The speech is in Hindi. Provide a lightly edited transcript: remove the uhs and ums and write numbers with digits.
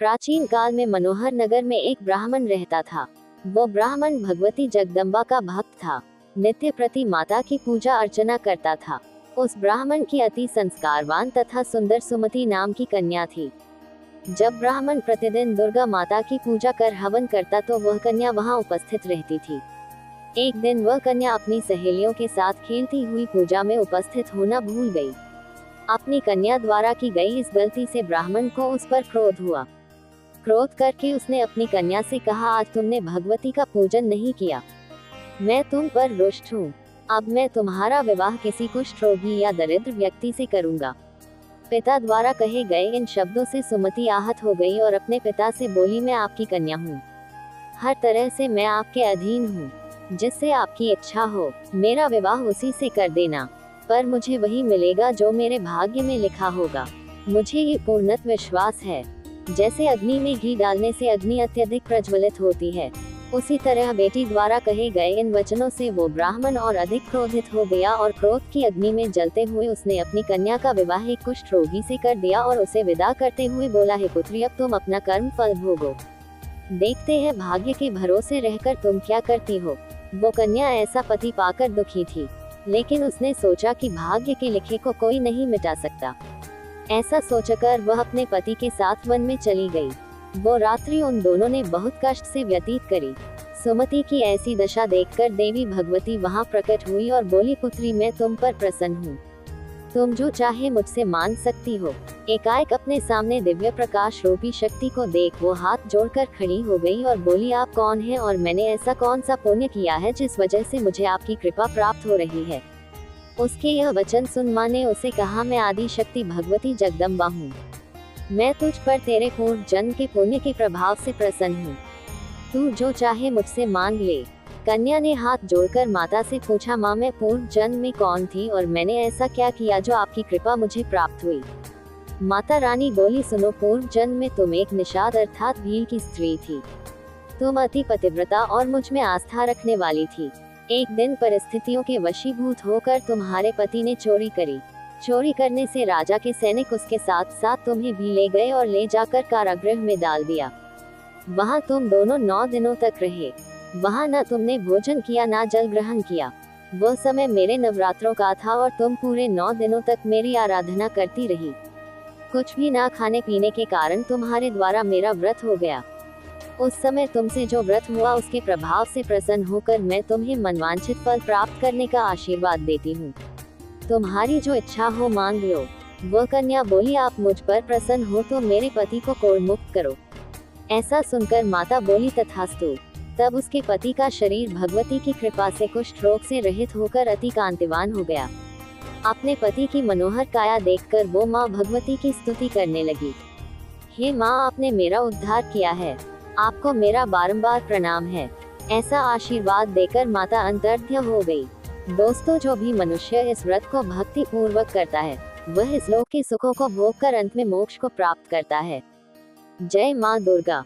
प्राचीन काल में मनोहर नगर में एक ब्राह्मण रहता था। वो ब्राह्मण भगवती जगदम्बा का भक्त था। नित्य प्रति माता की पूजा अर्चना करता था। उस ब्राह्मण की अति संस्कारवान तथा सुंदर सुमति नाम की कन्या थी। जब ब्राह्मण प्रतिदिन दुर्गा माता की पूजा कर हवन करता तो वह कन्या वहां उपस्थित रहती थी। एक दिन वह कन्या अपनी सहेलियों के साथ खेलती हुई पूजा में उपस्थित होना भूल गई। अपनी कन्या द्वारा की गई इस गलती से ब्राह्मण को उस पर क्रोध हुआ। क्रोध करके उसने अपनी कन्या से कहा, आज तुमने भगवती का पूजन नहीं किया, मैं तुम पर रुष्ट हूँ। अब मैं तुम्हारा विवाह किसी कुष्ठ रोगी या दरिद्र व्यक्ति से करूंगा। पिता द्वारा कहे गए इन शब्दों से सुमति आहत हो गई और अपने पिता से बोली, मैं आपकी कन्या हूँ, हर तरह से मैं आपके अधीन हूँ, जिससे आपकी इच्छा हो मेरा विवाह उसी से कर देना, पर मुझे वही मिलेगा जो मेरे भाग्य में लिखा होगा। मुझे ये पूर्णत विश्वास है, जैसे अग्नि में घी डालने से अग्नि अत्यधिक प्रज्वलित होती है, उसी तरह बेटी द्वारा कहे गए इन वचनों से वो ब्राह्मण और अधिक क्रोधित हो गया और क्रोध की अग्नि में जलते हुए उसने अपनी कन्या का विवाह एक कुष्ठ रोगी से कर दिया और उसे विदा करते हुए बोला, हे पुत्री, अब तुम अपना कर्म फल भोगो, देखते हैं भाग्य के भरोसे रहकर तुम क्या करती हो। वो कन्या ऐसा पति पाकर दुखी थी, लेकिन उसने सोचा कि भाग्य के लिखे को कोई नहीं मिटा सकता। ऐसा सोचकर वह अपने पति के साथ वन में चली गई। वो रात्रि उन दोनों ने बहुत कष्ट से व्यतीत करी। सुमति की ऐसी दशा देखकर देवी भगवती वहां प्रकट हुई और बोली, पुत्री, मैं तुम पर प्रसन्न हूँ, तुम जो चाहे मुझसे मांग सकती हो। एकाएक अपने सामने दिव्य प्रकाश रूपी शक्ति को देख वो हाथ जोड़कर खड़ी हो गई और बोली, आप कौन हैं और मैंने ऐसा कौन सा पुण्य किया है जिस वजह से मुझे आपकी कृपा प्राप्त हो रही है। उसके यह वचन सुन मां ने उसे कहा, मैं आदि शक्ति भगवती जगदम्बा हूँ, मैं तुझ पर तेरे पूर्व जन्म के पुण्य के प्रभाव से प्रसन्न हूँ, तू जो चाहे मुझसे मांग ले। कन्या ने हाथ जोड़कर माता से पूछा, माँ, मैं पूर्व जन्म में कौन थी और मैंने ऐसा क्या किया जो आपकी कृपा मुझे प्राप्त हुई। माता रानी बोली, सुनो, पूर्व जन्म में तुम एक निषाद अर्थात भील की स्त्री थी। तुम अति पतिव्रता और मुझ में आस्था रखने वाली थी। एक दिन परिस्थितियों के वशीभूत होकर तुम्हारे पति ने चोरी करी। चोरी करने से राजा के सैनिक उसके साथ साथ तुम्हें भी ले गए और ले जाकर कारागृह में डाल दिया। वहां तुम दोनों 9 दिनों तक रहे। वहां न तुमने भोजन किया न जल ग्रहण किया। वह समय मेरे नवरात्रों का था और तुम पूरे 9 दिनों तक मेरी आराधना करती रही। कुछ भी ना खाने पीने के कारण तुम्हारे द्वारा मेरा व्रत हो गया। उस समय तुमसे जो व्रत हुआ उसके प्रभाव से प्रसन्न होकर मैं तुम्हें मनवांछित फल प्राप्त करने का आशीर्वाद देती हूँ। तुम्हारी जो इच्छा हो मांग लो। वह कन्या बोली, आप मुझ पर प्रसन्न हो तो मेरे पति को कोढ़ मुक्त करो। ऐसा सुनकर माता बोली, तथास्तु। तब उसके पति का शरीर भगवती की कृपा से कुष्ठ रोग से रहित होकर अति कांतिवान हो गया। अपने पति की मनोहर काया देखकर वो माँ भगवती की स्तुति करने लगी। हे माँ, आपने मेरा उद्धार किया है, आपको मेरा बारंबार प्रणाम है। ऐसा आशीर्वाद देकर माता अंतर्ध्य हो गई। दोस्तों, जो भी मनुष्य इस व्रत को भक्ति पूर्वक करता है वह इस लोक के सुखों को भोग कर अंत में मोक्ष को प्राप्त करता है। जय माँ दुर्गा।